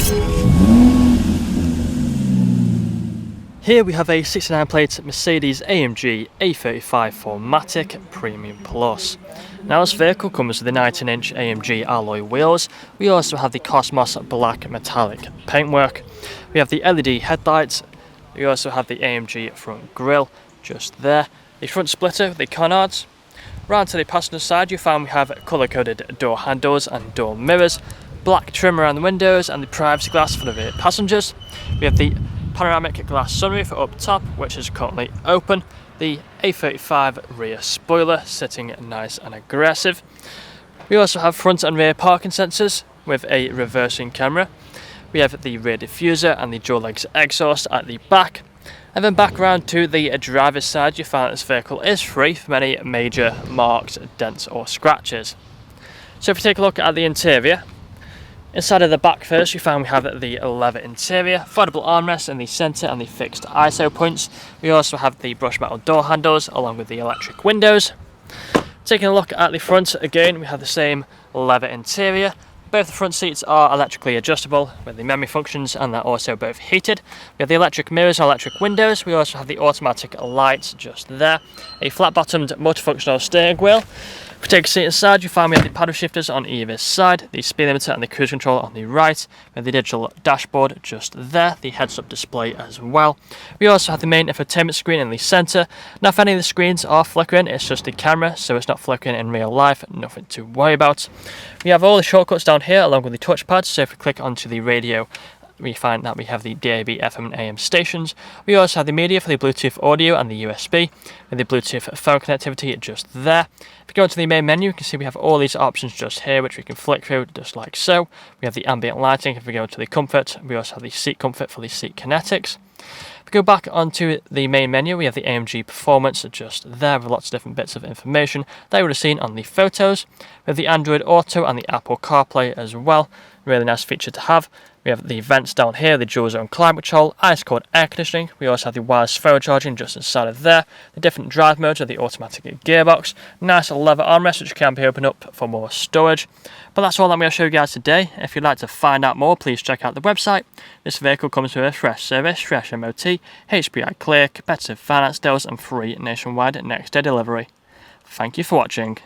Here we have a 69 plate Mercedes AMG A35 4MATIC Premium Plus. Now this vehicle comes with the 19-inch AMG alloy wheels. We also have the Cosmos black metallic paintwork. We have the LED headlights. We also have the AMG front grille just there. The front splitter with the canards. Round to the passenger side you find we have colour-coded door handles and door mirrors. Black trim around the windows and the privacy glass for the rear passengers. We have the panoramic glass sunroof up top, which is currently open. The A35 rear spoiler sitting nice and aggressive. We also have front and rear parking sensors with a reversing camera. We have the rear diffuser and the dual legs exhaust at the back. And then back around to the driver's side, you find that this vehicle is free from any major marks, dents or scratches. So if you take a look at the interior, inside of the back first you find we have the leather interior, foldable armrests in the centre and the fixed ISO points. We also have the brushed metal door handles along with the electric windows. Taking a look at the front again, we have the same leather interior. Both the front seats are electrically adjustable with the memory functions and they're also both heated. We have the electric mirrors and electric windows. We also have the automatic lights just there. A flat bottomed multifunctional steering wheel. If we take a seat inside, you find we have the paddle shifters on either side, the speed limiter and the cruise control on the right, with the digital dashboard just there, the heads-up display as well. We also have the main infotainment screen in the centre. Now if any of the screens are flickering, it's just the camera, so it's not flickering in real life, nothing to worry about. We have all the shortcuts down here along with the touchpad, so if we click onto the radio, we find that we have the DAB, FM and AM stations. We also have the media for the Bluetooth audio and the USB, with the Bluetooth phone connectivity just there. If we go into the main menu, you can see we have all these options just here, which we can flick through just like so. We have the ambient lighting. If we go to the comfort, we also have the seat comfort for the seat kinetics. If we go back onto the main menu, we have the AMG Performance just there with lots of different bits of information that you would have seen on the photos. We have the Android Auto and the Apple CarPlay as well. Really nice feature to have. We have the vents down here, the dual zone climate control, ice cold air conditioning. We also have the wireless phone charging just inside of there. The different drive modes of the automatic gearbox. Nice leather armrest which can be opened up for more storage. But that's all I'm going to show you guys today. If you'd like to find out more, please check out the website. This vehicle comes with a fresh service, fresh MOT, HPI clear, competitive finance deals and free nationwide next day delivery. Thank you for watching.